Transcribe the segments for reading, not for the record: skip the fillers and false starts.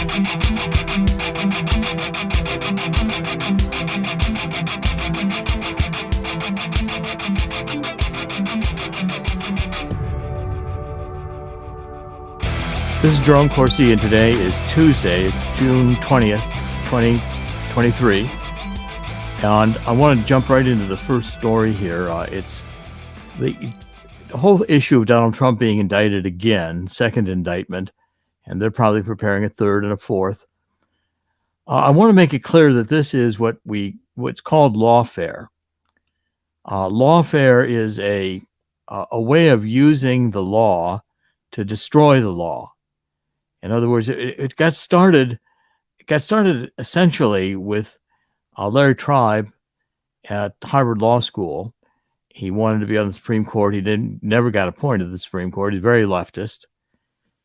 This is Jerome Corsi, and today is Tuesday. It's June 20th, 2023. And I want to jump right into the first story here. It's the whole issue of Donald Trump being indicted again, second indictment, and they're probably preparing a third and a fourth. I want to make it clear that this is what's called lawfare. Lawfare is a way of using the law to destroy the law. In other words, it got started essentially with Larry Tribe at Harvard Law School. He wanted to be on the Supreme Court. He never got appointed to the Supreme Court. He's very leftist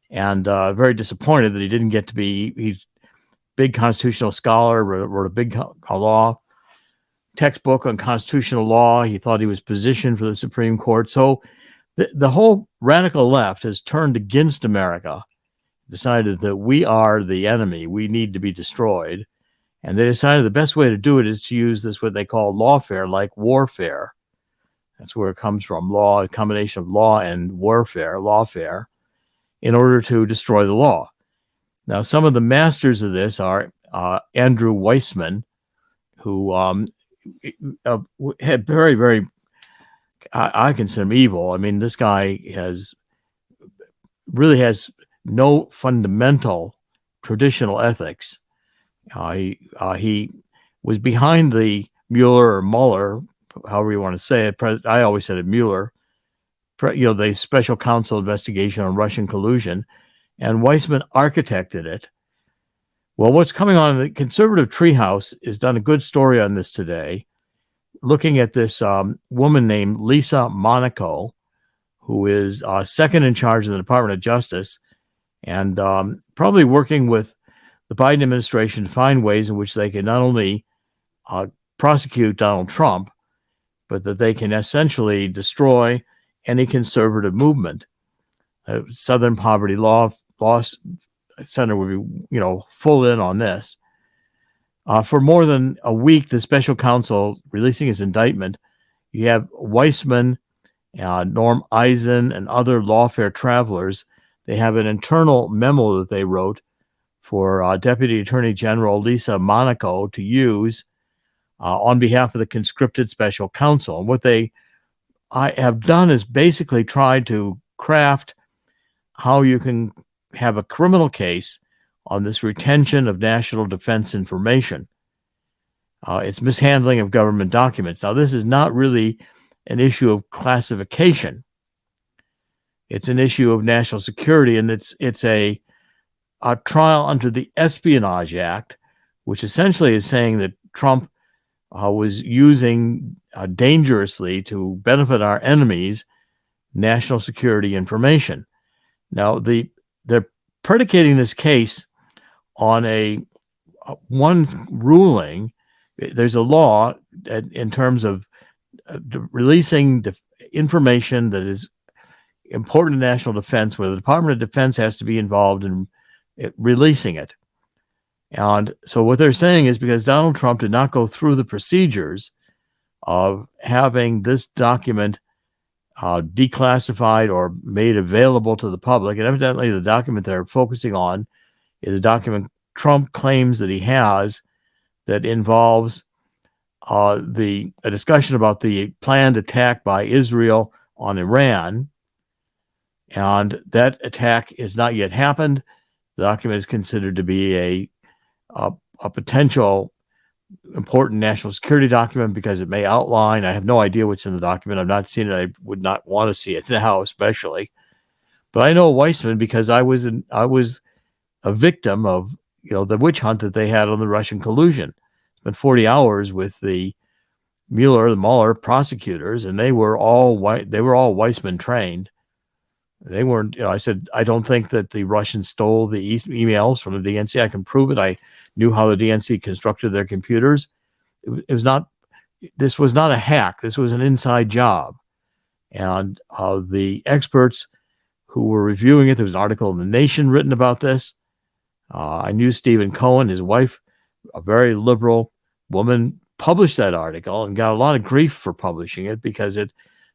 and very disappointed that he didn't get to be. He's a big constitutional scholar, wrote a big law textbook on constitutional law. He thought he was positioned for the Supreme Court. So the whole radical left has turned against America, decided that we are the enemy, we need to be destroyed. And they decided the best way to do it is to use this, what they call lawfare, like warfare. That's where it comes from, law, a combination of law and warfare, lawfare, in order to destroy the law. Now, some of the masters of this are Andrew Weissman, who had very, I consider him evil. I mean, this guy really has no fundamental traditional ethics. He was behind the Mueller, however you want to say it. I always said it Mueller, the special counsel investigation on Russian collusion, and Weissman architected it. Well, what's coming on, the conservative treehouse has done a good story on this today, looking at this woman named Lisa Monaco, who is second in charge of the Department of Justice, and probably working with the Biden administration to find ways in which they can not only prosecute Donald Trump, but that they can essentially destroy any conservative movement. Southern Poverty Law Center would be, full in on this. For more than a week, the special counsel releasing his indictment, you have Weissman, Norm Eisen, and other lawfare travelers. They have an internal memo that they wrote for Deputy Attorney General Lisa Monaco to use on behalf of the conscripted special counsel. And what I have done is basically tried to craft how you can have a criminal case on this retention of national defense information. It's mishandling of government documents. Now, this is not really an issue of classification. It's an issue of national security, and it's a trial under the Espionage Act, which essentially is saying that Trump was using dangerously to benefit our enemies national security information. Now, they're predicating this case on one ruling. There's a law in terms of releasing information that is important to national defense, where the Department of Defense has to be involved in releasing it. And so what they're saying is because Donald Trump did not go through the procedures of having this document declassified or made available to the public, and evidently the document they're focusing on is a document Trump claims that he has that involves a discussion about the planned attack by Israel on Iran. And that attack has not yet happened. The document is considered to be a potential important national security document because it may outline. I have no idea what's in the document. I've not seen it. I would not want to see it now, especially. But I know Weissman because I was a victim of the witch hunt that they had on the Russian collusion. Spent 40 hours with the Mueller prosecutors, and they were all Weissman trained. They weren't, I said, I don't think that the Russians stole the emails from the DNC. I can prove it. I knew how the DNC constructed their computers. This was not a hack. This was an inside job. And the experts who were reviewing it, there was an article in The Nation written about this. I knew Stephen Cohen, his wife, a very liberal woman, published that article and got a lot of grief for publishing it because it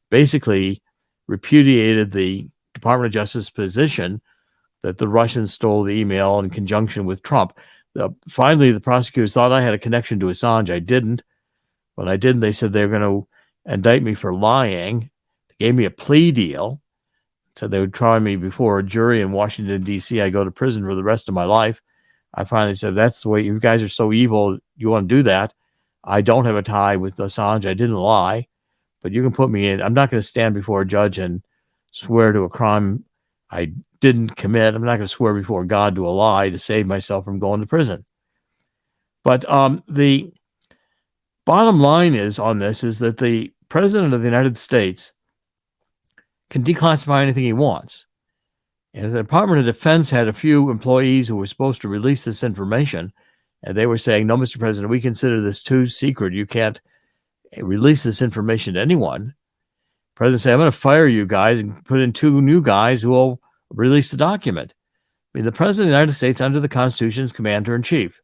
basically repudiated the Department of Justice position that the Russians stole the email in conjunction with Trump. Finally, the prosecutors thought I had a connection to Assange. I didn't. When I didn't, they said they were going to indict me for lying. They gave me a plea deal. Said they would try me before a jury in Washington, D.C. I go to prison for the rest of my life. I finally said, that's the way, you guys are so evil, you want to do that. I don't have a tie with Assange. I didn't lie, but you can put me in. I'm not going to stand before a judge and swear to a crime I didn't commit. I'm not going to swear before God to a lie to save myself from going to prison. But the bottom line is on this is that the President of the United States can declassify anything he wants. And the Department of Defense had a few employees who were supposed to release this information, and they were saying, no, Mr. President, we consider this too secret. You can't release this information to anyone. The President said, I'm going to fire you guys and put in 2 new guys who will release the document. I mean, the President of the United States, under the Constitution, is Commander-in-Chief.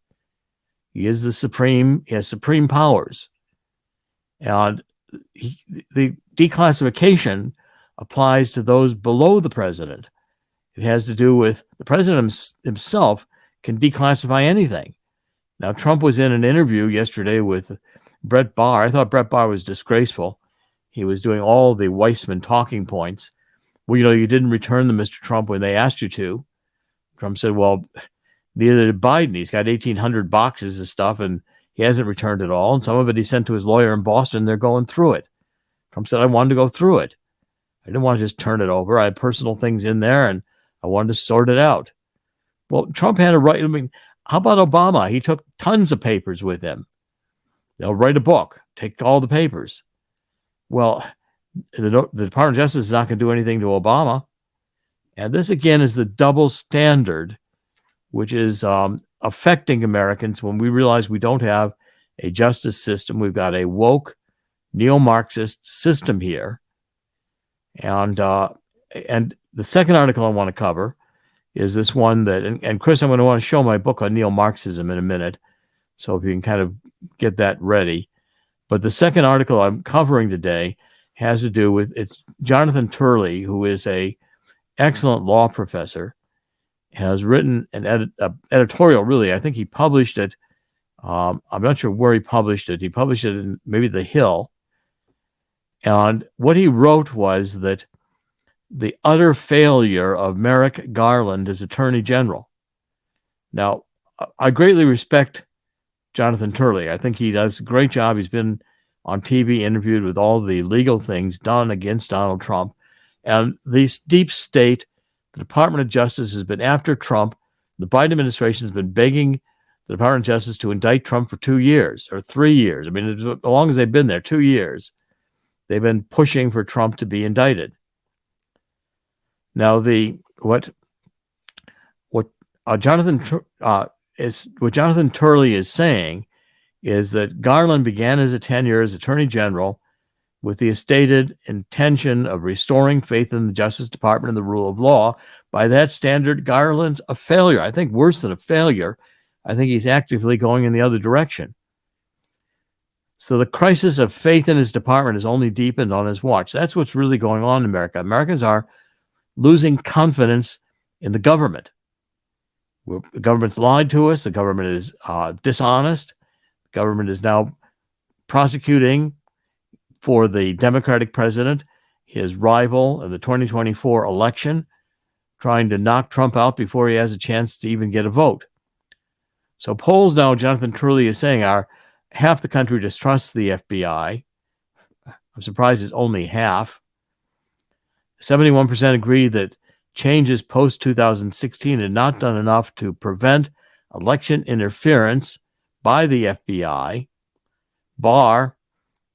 He is the supreme, he has supreme powers. And the declassification applies to those below the President. It has to do with the President himself can declassify anything. Now, Trump was in an interview yesterday with Brett Barr. I thought Brett Barr was disgraceful. He was doing all the Weissman talking points. Well, you didn't return them, Mr. Trump, when they asked you to. Trump said, well, neither did Biden. He's got 1,800 boxes of stuff, and he hasn't returned it all. And some of it he sent to his lawyer in Boston. They're going through it. Trump said, I wanted to go through it. I didn't want to just turn it over. I had personal things in there, and I wanted to sort it out. Well, Trump had a right. I mean, how about Obama? He took tons of papers with him. They'll write a book, take all the papers. Well, the Department of Justice is not going to do anything to Obama. And this, again, is the double standard, which is affecting Americans when we realize we don't have a justice system. We've got a woke, neo-Marxist system here. And the second article I want to cover is this one that, and Chris, I'm going to want to show my book on neo-Marxism in a minute, so if you can kind of get that ready. But the second article I'm covering today has to do with, it's Jonathan Turley, who is a excellent law professor, has written an editorial, really. I think he published it. I'm not sure where he published it. He published it in maybe The Hill. And what he wrote was that the utter failure of Merrick Garland as Attorney General. Now, I greatly respect Jonathan Turley. I think he does a great job. He's been on TV interviewed with all the legal things done against Donald Trump. And the deep state, the Department of Justice has been after Trump. The Biden administration has been begging the Department of Justice to indict Trump for 2 years or 3 years. I mean, as long as they've been there, 2 years, they've been pushing for Trump to be indicted. Now, what Jonathan Turley is saying is that Garland began his tenure as Attorney General with the stated intention of restoring faith in the Justice Department and the rule of law. By that standard, Garland's a failure. I think worse than a failure. I think he's actively going in the other direction. So the crisis of faith in his department has only deepened on his watch. That's what's really going on in America. Americans are losing confidence in the government. The government's lied to us. The government is dishonest. The government is now prosecuting for the Democratic president, his rival in the 2024 election, trying to knock Trump out before he has a chance to even get a vote. So polls now, Jonathan Turley is saying, are half the country distrusts the FBI. I'm surprised it's only half. 71% agree that changes post-2016 had not done enough to prevent election interference by the FBI. Barr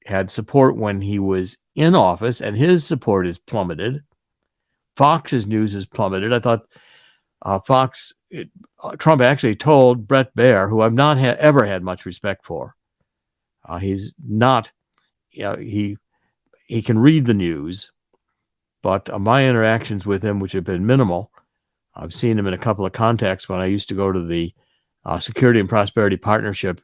had support when he was in office, and his support has plummeted. Fox's news has plummeted. I thought Trump actually told Brett Baier, who I've not ever had much respect for. He's not, he can read the news, but my interactions with him, which have been minimal, I've seen him in a couple of contexts when I used to go to the Security and Prosperity Partnership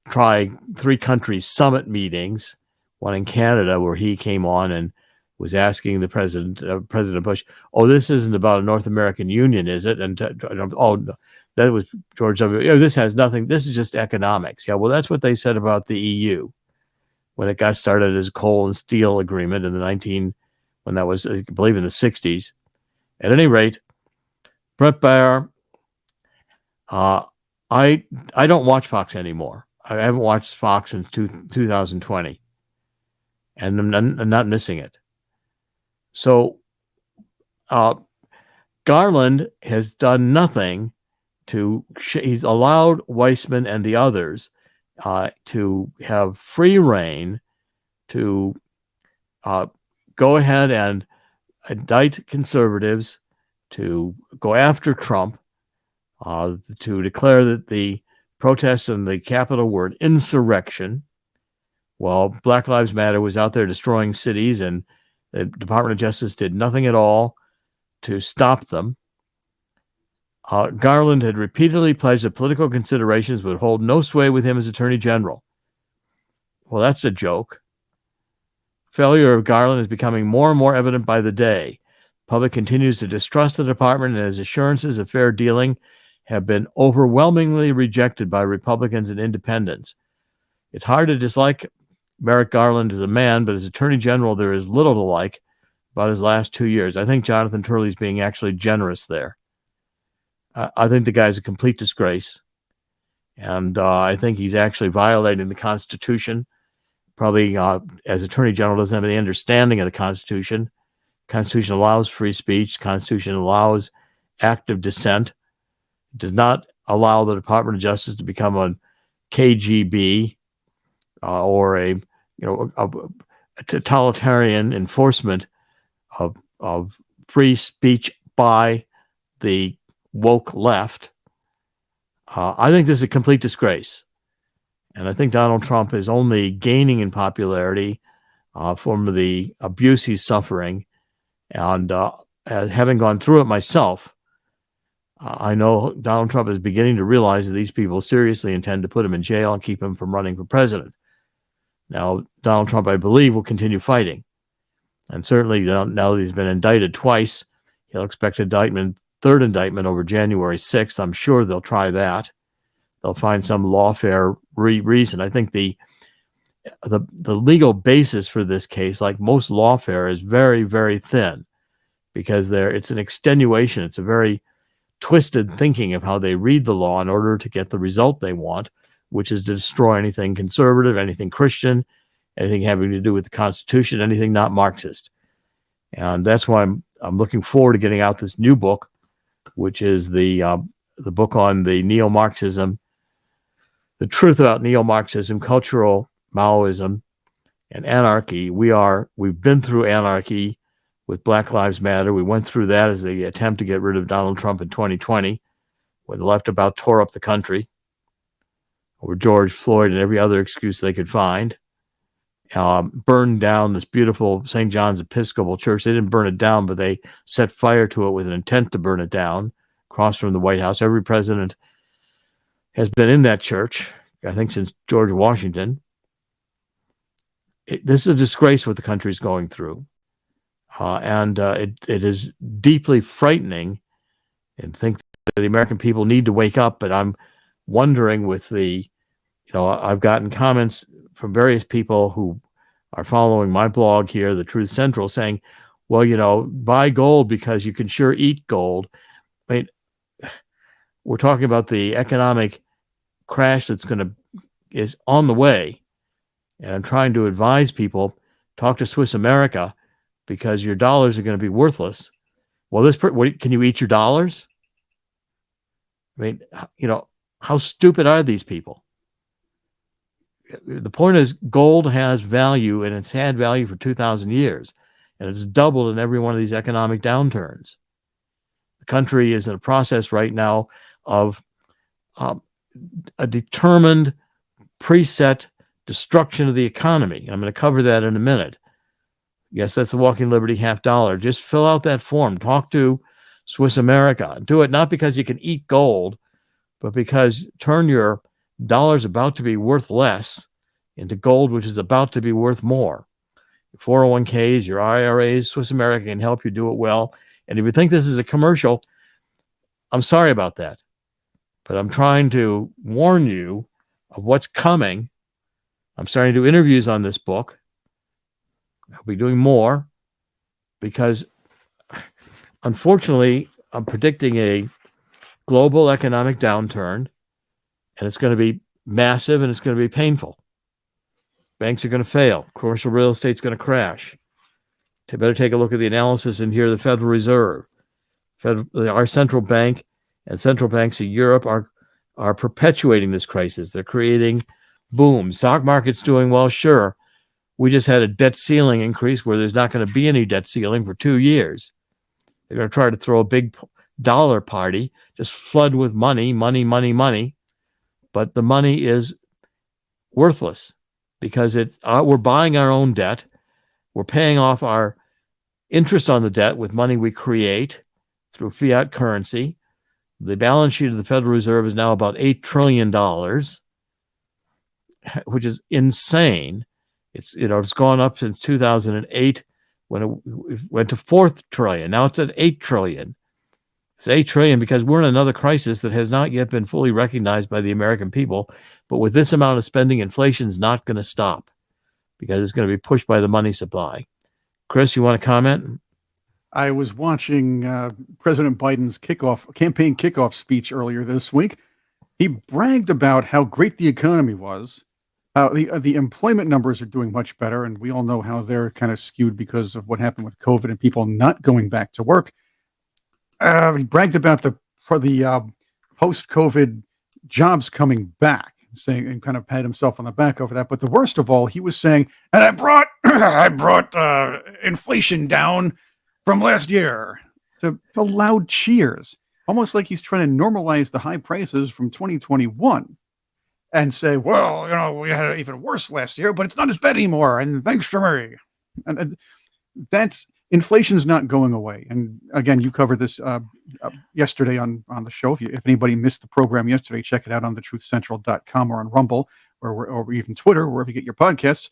three countries summit meetings, one in Canada where he came on and was asking the President Bush, "Oh, this isn't about a North American Union, is it?" And oh, that was George W. This has nothing. This is just economics. Yeah, well, that's what they said about the EU when it got started as a coal and steel agreement in when that was, I believe, in the 60s. At any rate, Brett Baier, I don't watch Fox anymore. I haven't watched Fox since 2020, and I'm not missing it. So Garland has done nothing he's allowed Weissman and the others to have free rein to go ahead and indict conservatives, to go after Trump, to declare that the protests in the Capitol were an insurrection, while Black Lives Matter was out there destroying cities and the Department of Justice did nothing at all to stop them. Garland had repeatedly pledged that political considerations would hold no sway with him as Attorney General. Well, that's a joke. Failure of Garland is becoming more and more evident by the day. The public continues to distrust the department, and his assurances of fair dealing have been overwhelmingly rejected by Republicans and independents. It's hard to dislike Merrick Garland as a man, but as Attorney General, there is little to like about his last 2 years. I think Jonathan Turley's being actually generous there. I think the guy's a complete disgrace, and I think he's actually violating the Constitution. Probably as Attorney General doesn't have any understanding of the Constitution. The Constitution allows free speech. The Constitution allows active dissent. It does not allow the Department of Justice to become a KGB or a totalitarian enforcement of free speech by the woke left. I think this is a complete disgrace. And I think Donald Trump is only gaining in popularity from the abuse he's suffering. And as having gone through it myself, I know Donald Trump is beginning to realize that these people seriously intend to put him in jail and keep him from running for president. Now, Donald Trump, I believe, will continue fighting. And certainly now that he's been indicted twice, he'll expect third indictment over January 6th. I'm sure they'll try that. They'll find some lawfare reason. I think the legal basis for this case, like most lawfare, is very, very thin because it's an extenuation. It's a very twisted thinking of how they read the law in order to get the result they want, which is to destroy anything conservative, anything Christian, anything having to do with the Constitution, anything not Marxist. And that's why I'm looking forward to getting out this new book, which is the book on the neo-Marxism, the truth about neo-Marxism, cultural Maoism, and anarchy. We've been through anarchy with Black Lives Matter. We went through that as the attempt to get rid of Donald Trump in 2020, when the left about tore up the country over George Floyd and every other excuse they could find. Burned down this beautiful St. John's Episcopal Church. They didn't burn it down, but they set fire to it with an intent to burn it down across from the White House. Every president has been in that church, I think, since George Washington. This is a disgrace what the country is going through. And it is deeply frightening, and think that the American people need to wake up. But I'm wondering I've gotten comments from various people who are following my blog here, The Truth Central, saying, well, buy gold because you can sure eat gold. I mean, we're talking about the economic crash is on the way. And I'm trying to advise people, talk to Swiss America, because your dollars are going to be worthless. Well, can you eat your dollars? I mean, how stupid are these people? The point is, gold has value, and it's had value for 2,000 years, and it's doubled in every one of these economic downturns. The country is in a process right now of a determined, preset destruction of the economy. I'm going to cover that in a minute. Yes, that's the Walking Liberty $50. Just fill out that form. Talk to Swiss America. Do it not because you can eat gold, but because turn your dollars about to be worth less into gold, which is about to be worth more. Your 401ks, your IRAs, Swiss America can help you do it well. And if you think this is a commercial, I'm sorry about that. But I'm trying to warn you of what's coming. I'm starting to do interviews on this book. I'll be doing more because, unfortunately, I'm predicting a global economic downturn, and it's going to be massive and it's going to be painful. Banks are going to fail. Commercial real estate's going to crash. You better take a look at the analysis in here. The Federal Reserve, our central bank, and central banks of Europe are perpetuating this crisis. They're creating boom. Stock market's doing well, sure. We just had a debt ceiling increase where there's not going to be any debt ceiling for 2 years. They're going to try to throw a big dollar party, just flood with money. But the money is worthless because we're buying our own debt. We're paying off our interest on the debt with money we create through fiat currency. The balance sheet of the Federal Reserve is now about $8 trillion, which is insane. It's gone up since 2008 when it went to $4 trillion. Now it's at $8 trillion. It's $8 trillion because we're in another crisis that has not yet been fully recognized by the American people. But with this amount of spending, inflation's not going to stop because it's going to be pushed by the money supply. Chris, you want to comment? I was watching President Biden's campaign kickoff speech earlier this week. He bragged about how great the economy was. The employment numbers are doing much better, and we all know how they're kind of skewed because of what happened with COVID and people not going back to work. He bragged about the post-COVID jobs coming back, saying, and kind of pat himself on the back over that. But the worst of all, he was saying, and I brought inflation down from last year, to loud cheers, almost like he's trying to normalize the high prices from 2021 and say, well, we had it even worse last year, but it's not as bad anymore. And thanks to me. And that's inflation's not going away. And again, you covered this yesterday on the show. If anybody missed the program yesterday, check it out on thetruthcentral.com or on Rumble or even Twitter, wherever you get your podcasts.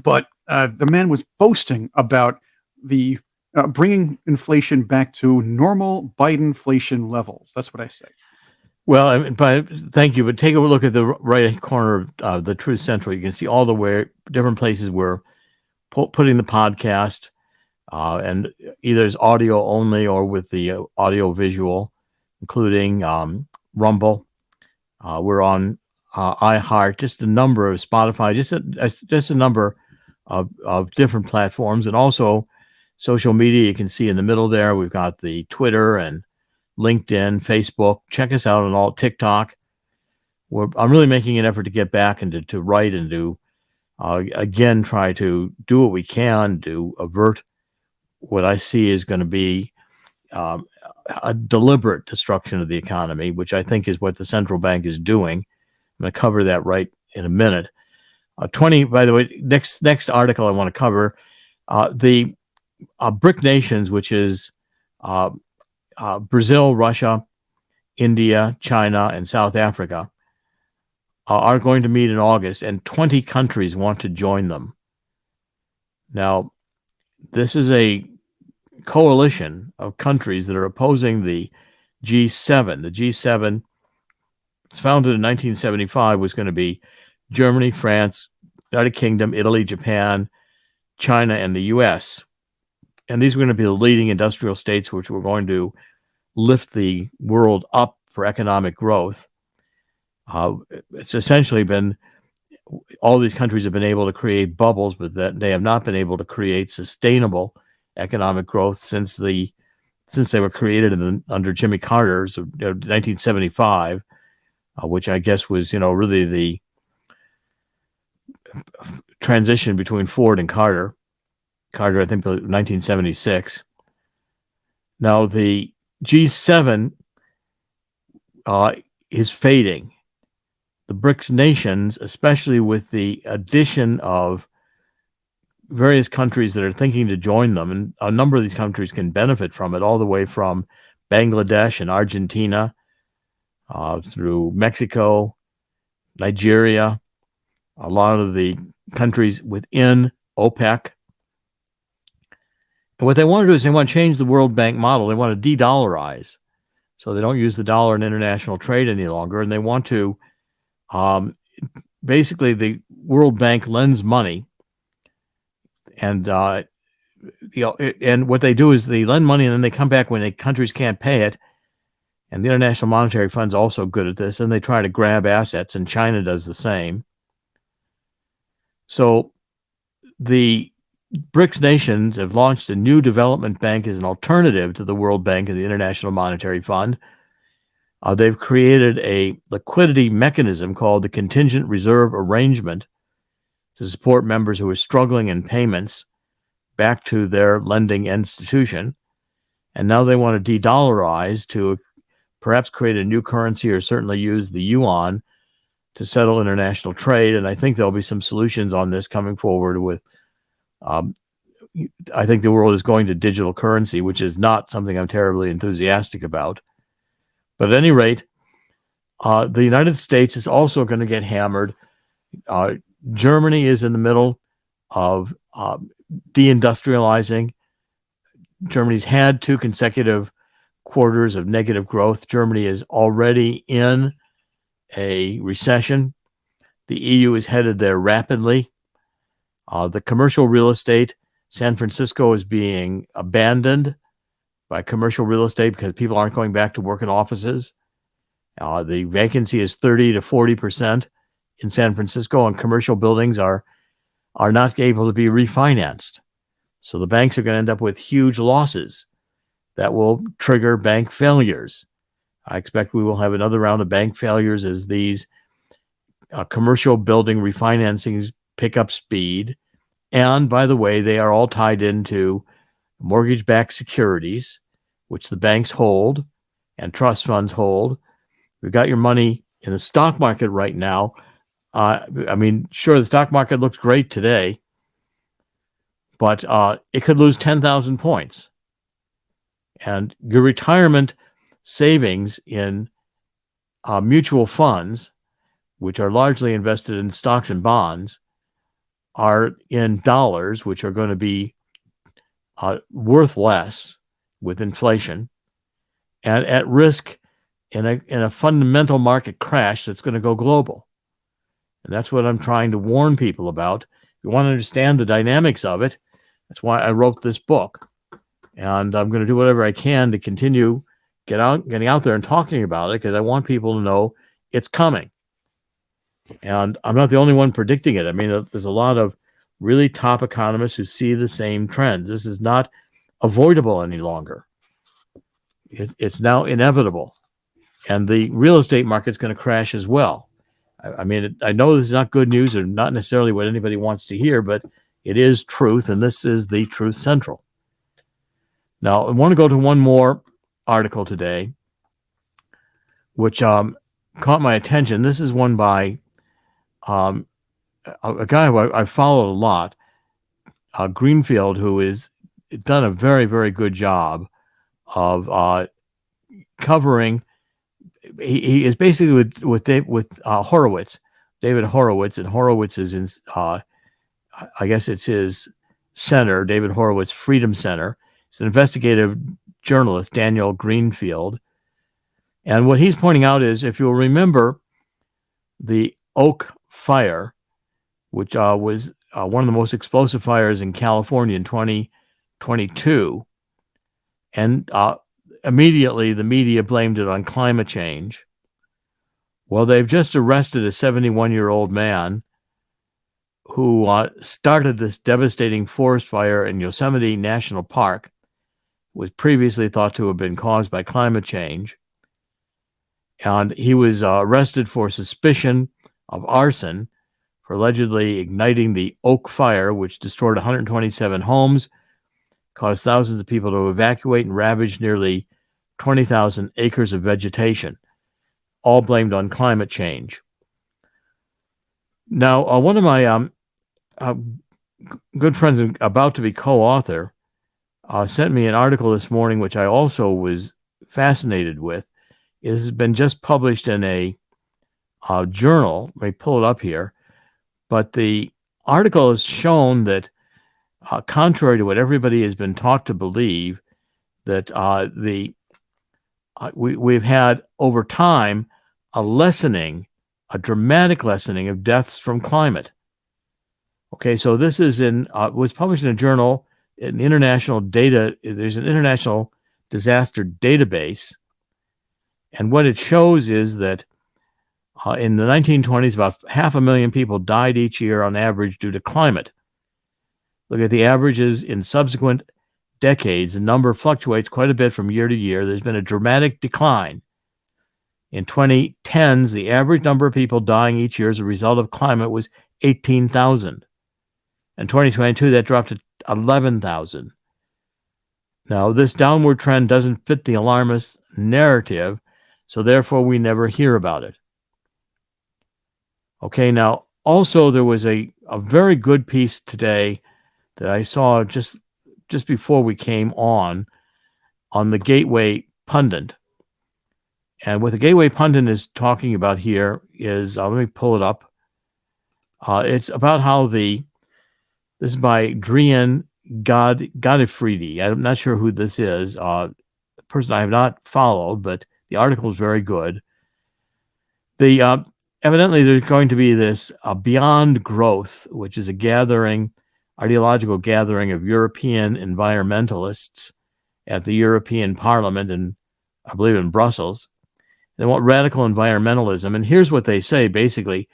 But the man was boasting about the bringing inflation back to normal Bidenflation levels. That's what I say. Well, thank you. But take a look at the right corner of the Truth Central. You can see all the different places we're putting the podcast, and either as audio only or with the audio visual, including Rumble. We're on iHeart, just a number of Spotify, just a number of different platforms, and also social media. You can see in the middle there, we've got the Twitter and LinkedIn, Facebook. Check us out on all TikTok. I'm really making an effort to get back and to write and to again try to do what we can to avert what I see is going to be a deliberate destruction of the economy, which I think is what the central bank is doing. I'm going to cover that right in a minute. By the way, next article I want to cover, the BRIC nations, which is Brazil, Russia, India, China, and South Africa, are going to meet in August, and 20 countries want to join them. Now, this is a coalition of countries that are opposing the G7. The G7 was founded in 1975, was going to be Germany, France, United Kingdom, Italy, Japan, China, and the U.S. And these were going to be the leading industrial states which were going to lift the world up for economic growth. It's essentially been, all these countries have been able to create bubbles, but that they have not been able to create sustainable economic growth since they were created under Jimmy Carter's 1975, which I guess was really the transition between Ford and Carter. Carter, I think, 1976. Now the G7 is fading. The BRICS nations, especially with the addition of various countries that are thinking to join them, and a number of these countries can benefit from it, all the way from Bangladesh and Argentina through Mexico, Nigeria, a lot of the countries within OPEC. And what they want to do is they want to change the World Bank model. They want to de-dollarize. So they don't use the dollar in international trade any longer. And they want to, basically, the World Bank lends money. And, and what they do is they lend money and then they come back when the countries can't pay it. And the International Monetary Fund's also good at this. And they try to grab assets, and China does the same. So the BRICS nations have launched a new development bank as an alternative to the World Bank and the International Monetary Fund. They've created a liquidity mechanism called the Contingent Reserve Arrangement to support members who are struggling in payments back to their lending institution. And now they want to de-dollarize to perhaps create a new currency, or certainly use the yuan to settle international trade. And I think there'll be some solutions on this coming forward with, I think the world is going to digital currency, which is not something I'm terribly enthusiastic about. But at any rate, the United States is also going to get hammered. Germany is in the middle of deindustrializing. Germany's had 2 consecutive quarters of negative growth. Germany is already in a recession. The EU is headed there rapidly. The commercial real estate, San Francisco is being abandoned by commercial real estate because people aren't going back to work in offices. The vacancy is 30 to 40% in San Francisco, and commercial buildings are not able to be refinanced. So the banks are going to end up with huge losses that will trigger bank failures. I expect we will have another round of bank failures as these commercial building refinancings pick up speed. And by the way, they are all tied into mortgage-backed securities, which the banks hold and trust funds hold. We've got your money in the stock market right now. I mean, sure, the stock market looks great today, but it could lose 10,000 points. And your retirement savings in mutual funds, which are largely invested in stocks and bonds, are in dollars, which are going to be worth less with inflation, and at risk in a fundamental market crash that's going to go global. And that's what I'm trying to warn people about. If you want to understand the dynamics of it, that's why I wrote this book. And I'm going to do whatever I can to continue getting out there and talking about it, because I want people to know it's coming. And I'm not the only one predicting it. I mean, there's a lot of really top economists who see the same trends. This is not avoidable any longer. It's now inevitable. And the real estate market's going to crash as well. I mean, I know this is not good news, or not necessarily what anybody wants to hear, but it is truth, and this is the Truth Central. Now, I want to go to one more article today, which caught my attention. This is one by a guy who I followed a lot, Greenfield, who has done a very, very good job of covering. He is basically with Horowitz, David Horowitz, and Horowitz is in, I guess it's his center, David Horowitz Freedom Center. It's an investigative journalist, Daniel Greenfield. And what he's pointing out is, if you'll remember the Oak Fire, which was one of the most explosive fires in California in 2022, and immediately the media blamed it on climate change. Well, they've just arrested a 71-year-old man who started this devastating forest fire in Yosemite National Park. Was previously thought to have been caused by climate change. And he was arrested for suspicion of arson for allegedly igniting the Oak Fire, which destroyed 127 homes, caused thousands of people to evacuate, and ravaged nearly 20,000 acres of vegetation, all blamed on climate change. Now, one of my good friends and about to be co-author sent me an article this morning, which I also was fascinated with. It has been just published in a journal. Let me pull it up here. But the article has shown that, contrary to what everybody has been taught to believe, that we've had over time a dramatic lessening of deaths from climate. Okay, so this is was published in a journal in the international data. There's an international disaster database, and what it shows is that in the 1920s, about 500,000 people died each year on average due to climate. Look at the averages in subsequent decades. The number fluctuates quite a bit from year to year. There's been a dramatic decline. In 2010s, the average number of people dying each year as a result of climate was 18,000. In 2022, that dropped to 11,000. Now, this downward trend doesn't fit the alarmist narrative, so therefore we never hear about it. Okay, now, also there was a very good piece today that I saw just before we came on the Gateway Pundit. And what the Gateway Pundit is talking about here is, let me pull it up. It's about how this is by Drian Godifridi. I'm not sure who this is, a person I have not followed, but the article is very good. Evidently, there's going to be this Beyond Growth, which is a ideological gathering of European environmentalists at the European Parliament, and I believe in Brussels. They want radical environmentalism. And here's what they say, basically.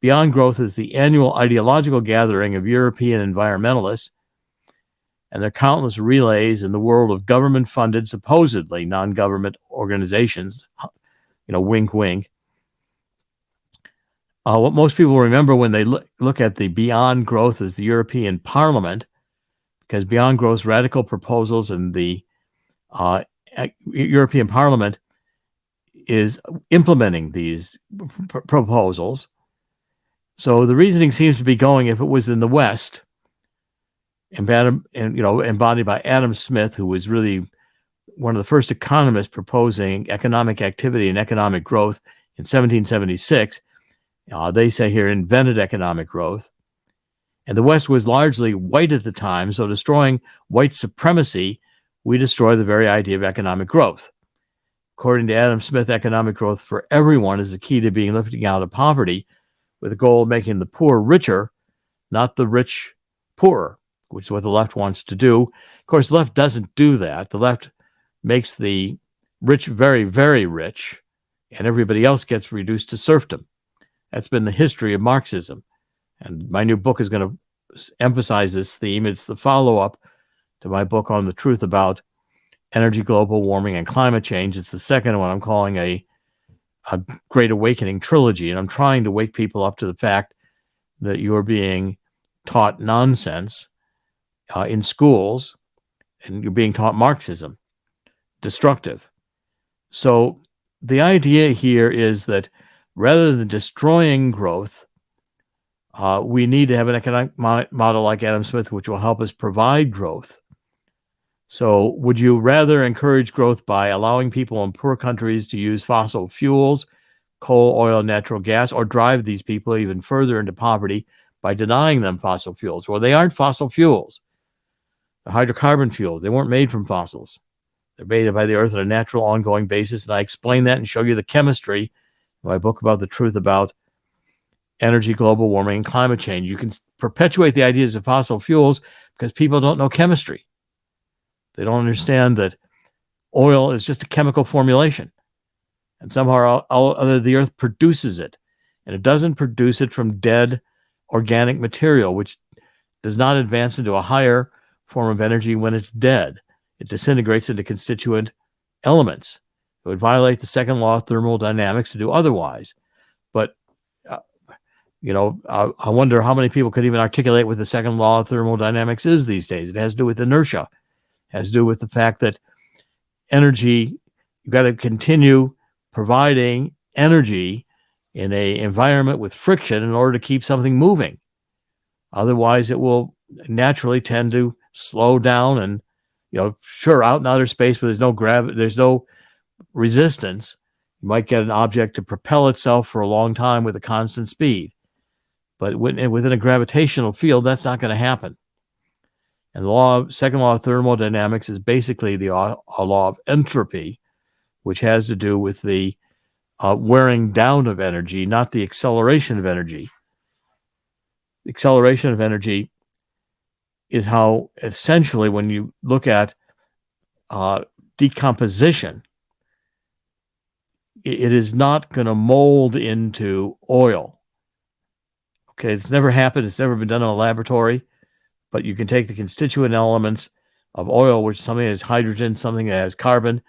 Beyond Growth is the annual ideological gathering of European environmentalists and their countless relays in the world of government-funded, supposedly non-government organizations. Wink, wink. What most people remember when they look at the Beyond Growth is the European Parliament, because Beyond Growth's radical proposals in the European Parliament is implementing these proposals. So the reasoning seems to be going, if it was in the West, embodied by Adam Smith, who was really one of the first economists proposing economic activity and economic growth in 1776, they say here invented economic growth. And the West was largely white at the time, so destroying white supremacy, we destroy the very idea of economic growth. According to Adam Smith, economic growth for everyone is the key to lifting out of poverty, with the goal of making the poor richer, not the rich poorer, which is what the left wants to do. Of course, the left doesn't do that. The left makes the rich very, very rich, and everybody else gets reduced to serfdom. That's been the history of Marxism. And my new book is going to emphasize this theme. It's the follow-up to my book on the truth about energy, global warming, and climate change. It's the second one I'm calling a Great Awakening trilogy. And I'm trying to wake people up to the fact that you're being taught nonsense in schools, and you're being taught Marxism, destructive. So the idea here is that rather than destroying growth, we need to have an economic model like Adam Smith, which will help us provide growth. So would you rather encourage growth by allowing people in poor countries to use fossil fuels, coal, oil, natural gas, or drive these people even further into poverty by denying them fossil fuels? Well, they aren't fossil fuels. They're hydrocarbon fuels. They weren't made from fossils. They're made by the earth on a natural, ongoing basis. And I explain that and show you the chemistry in my book about the truth about energy, global warming, and climate change. You can perpetuate the ideas of fossil fuels because people don't know chemistry. They don't understand that oil is just a chemical formulation, and somehow the earth produces it, and it doesn't produce it from dead organic material, which does not advance into a higher form of energy when it's dead. It disintegrates into constituent elements. It would violate the second law of thermodynamics to do otherwise. But I wonder how many people could even articulate what the second law of thermodynamics is these days. It has to do with inertia. It has to do with the fact that energy, you've got to continue providing energy in an environment with friction in order to keep something moving. Otherwise, it will naturally tend to slow down, and sure, out in outer space where there's no gravity, there's no resistance, you might get an object to propel itself for a long time with a constant speed. But within a gravitational field, that's not going to happen. And the second law of thermodynamics is basically a law of entropy, which has to do with the wearing down of energy, not the acceleration of energy. The acceleration of energy is how, essentially, when you look at decomposition, it is not going to mold into oil. Okay, it's never happened. It's never been done in a laboratory. But you can take the constituent elements of oil, which something has hydrogen, something that has carbon,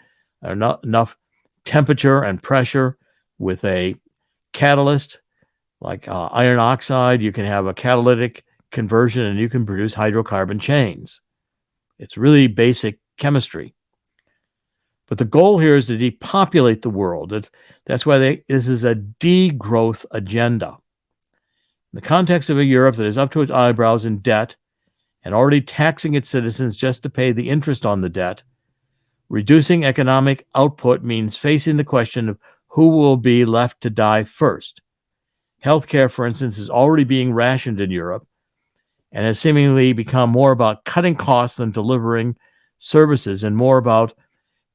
or not enough temperature and pressure with a catalyst like iron oxide. You can have a catalytic conversion and you can produce hydrocarbon chains. It's really basic chemistry. But the goal here is to depopulate the world. That's why this is a degrowth agenda. In the context of a Europe that is up to its eyebrows in debt and already taxing its citizens just to pay the interest on the debt, reducing economic output means facing the question of who will be left to die first. Healthcare, for instance, is already being rationed in Europe and has seemingly become more about cutting costs than delivering services, and more about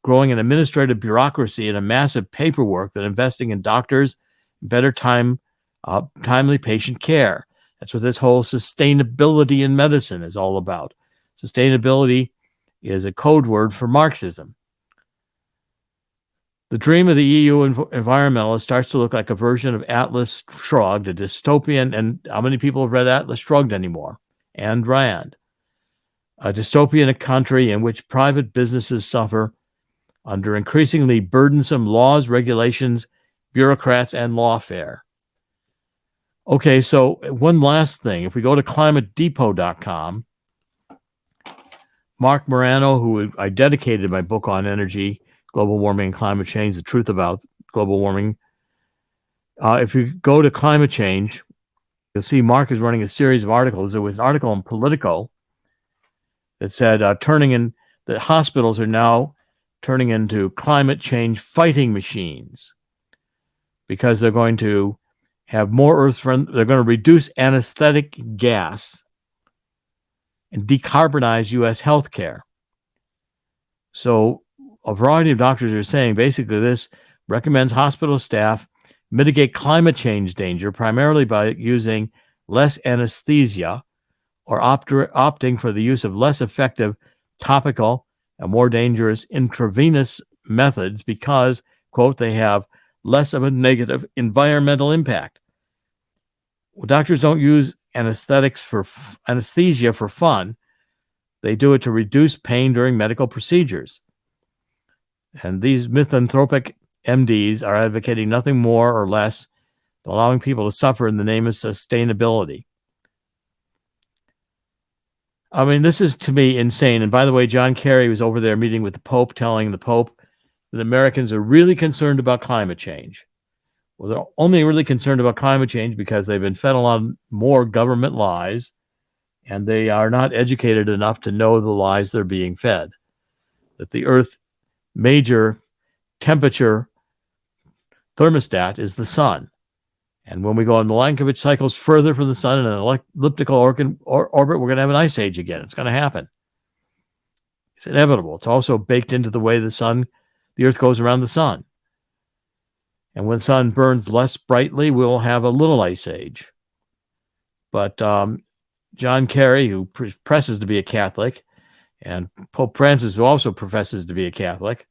growing an administrative bureaucracy and a massive paperwork than investing in doctors, better timely patient care. That's what this whole sustainability in medicine is all about. Sustainability is a code word for Marxism. The dream of the EU environmentalist starts to look like a version of Atlas Shrugged, a dystopian, and how many people have read Atlas Shrugged anymore? And Rand. A dystopian country in which private businesses suffer under increasingly burdensome laws, regulations, bureaucrats, and lawfare. Okay, so one last thing. If we go to climatedepot.com, Mark Morano, who I dedicated my book on energy, global warming, and climate change, the truth about global warming. If you go to climate change, you'll see Mark is running a series of articles. There was an article in Politico that said that hospitals are now turning into climate change fighting machines because they're going to have more they're going to reduce anesthetic gas and decarbonize U.S. healthcare. So a variety of doctors are saying basically this recommends hospital staff mitigate climate change danger primarily by using less anesthesia or opting for the use of less effective topical and more dangerous intravenous methods because, quote, they have less of a negative environmental impact. Well, doctors don't use anesthesia for fun. They do it to reduce pain during medical procedures. And these misanthropic MDs are advocating nothing more or less than allowing people to suffer in the name of sustainability. I mean, this is, to me, insane. And by the way, John Kerry was over there meeting with the Pope, telling the Pope that Americans are really concerned about climate change. Well, they're only really concerned about climate change because they've been fed a lot more government lies, and they are not educated enough to know the lies they're being fed. That the Earth major temperature thermostat is the sun. And when we go on Milankovitch cycles further from the sun in an elliptical orbit, we're going to have an ice age again. It's going to happen. It's inevitable. It's also baked into the way the Earth goes around the sun. And when the sun burns less brightly, we'll have a little ice age. But John Kerry, who professes to be a Catholic, and Pope Francis, who also professes to be a Catholic,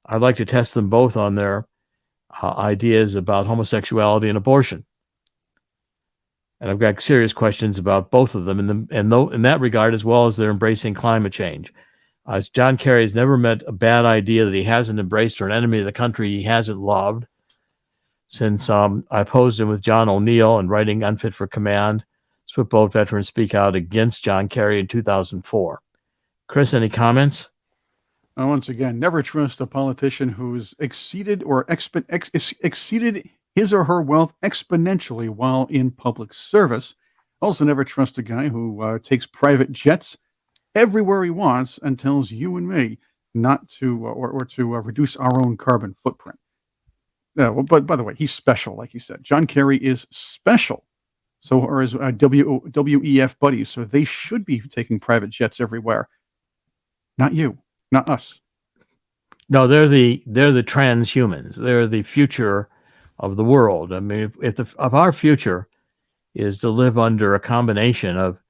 I'd like to test them both on their ideas about homosexuality and abortion. And I've got serious questions about both of them in that regard, as well as their embracing climate change. John Kerry has never met a bad idea that he hasn't embraced or an enemy of the country he hasn't loved. Since I opposed him with John O'Neill and writing Unfit for Command, Swiftboat veterans speak out against John Kerry in 2004. Chris, any comments? Once again, never trust a politician who's exceeded his or her wealth exponentially while in public service. Also, never trust a guy who takes private jets everywhere he wants and tells you and me not to or to reduce our own carbon footprint. Yeah, well, but by the way, he's special, like you said. John Kerry is special. So are his WEF buddies. So they should be taking private jets everywhere. Not you, not us. No, they're the transhumans. They're the future of the world. I mean, if our future is to live under a combination of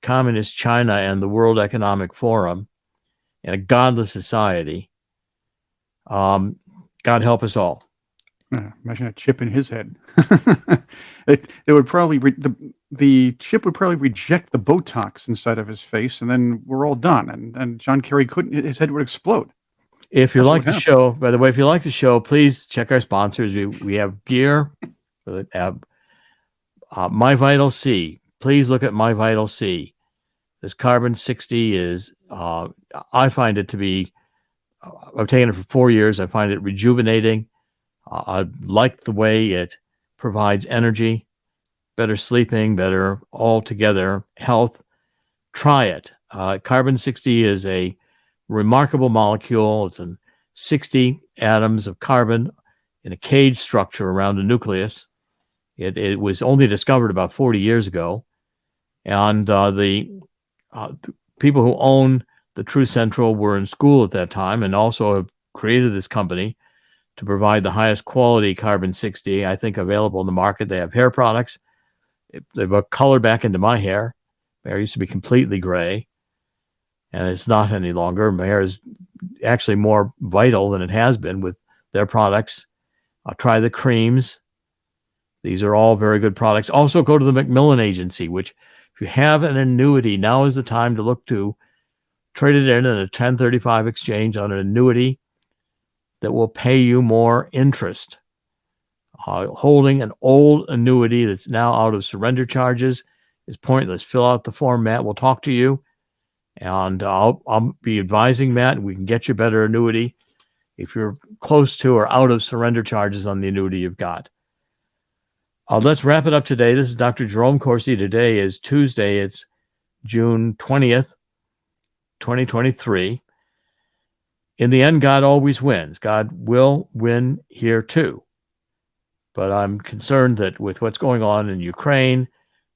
communist China and the World Economic Forum in a godless society, God help us all. Imagine a chip in his head. it would probably the chip would probably reject the Botox inside of his face, and then we're all done. And John Kerry his head would explode. If you like the show, by the way, if you like the show, please check our sponsors. We have gear. My Vital C. Please look at My Vital C. This Carbon 60 is, I find it to be, I've taken it for 4 years. I find it rejuvenating. I like the way it provides energy, better sleeping, better altogether health. Try it. Carbon 60 is a remarkable molecule. It's in 60 atoms of carbon in a cage structure around a nucleus. It was only discovered about 40 years ago. And the people who own the True Central were in school at that time and also have created this company to provide the highest quality carbon 60, I think, available in the market. They have hair products. They put color back into my hair. My hair used to be completely gray, and it's not any longer. My hair is actually more vital than it has been with their products. I'll try the creams. These are all very good products. Also, go to the Macmillan Agency, which if you have an annuity, now is the time to look to trade it in a 1035 exchange on an annuity that will pay you more interest. Holding an old annuity that's now out of surrender charges is pointless. Fill out the form. Matt will talk to you, and I'll be advising Matt. We can get you a better annuity if you're close to or out of surrender charges on the annuity you've got. Let's wrap it up today. This is Dr. Jerome Corsi. Today is Tuesday. It's June 20th, 2023. In the end, God always wins. God will win here too. But I'm concerned that with what's going on in Ukraine,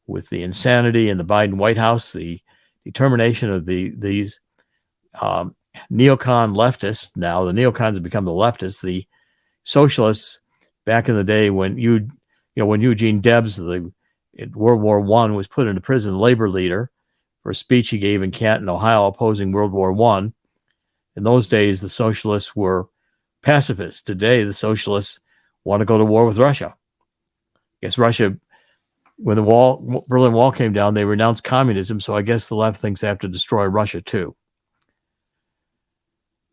with the insanity in the Biden White House, the determination of these neocon leftists, now the neocons have become the leftists, the socialists back in the day when when Eugene Debs, in World War I, was put into prison, labor leader, for a speech he gave in Canton, Ohio, opposing World War I. In those days, the socialists were pacifists. Today, the socialists want to go to war with Russia. I guess Russia, when the Berlin Wall came down, they renounced communism, so I guess the left thinks they have to destroy Russia too.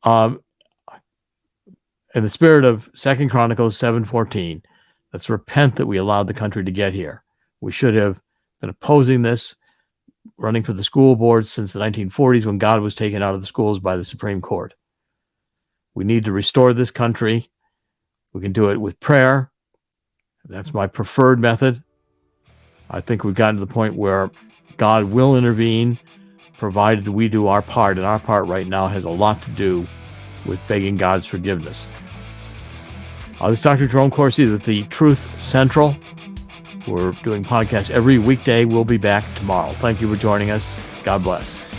In the spirit of 2 Chronicles 7:14, let's repent that we allowed the country to get here. We should have been opposing this, running for the school board since the 1940s when God was taken out of the schools by the Supreme Court. We need to restore this country. We can do it with prayer. That's my preferred method. I think we've gotten to the point where God will intervene, provided we do our part. And our part right now has a lot to do with begging God's forgiveness. This is Dr. Jerome Corsi with the Truth Central. We're doing podcasts every weekday. We'll be back tomorrow. Thank you for joining us. God bless.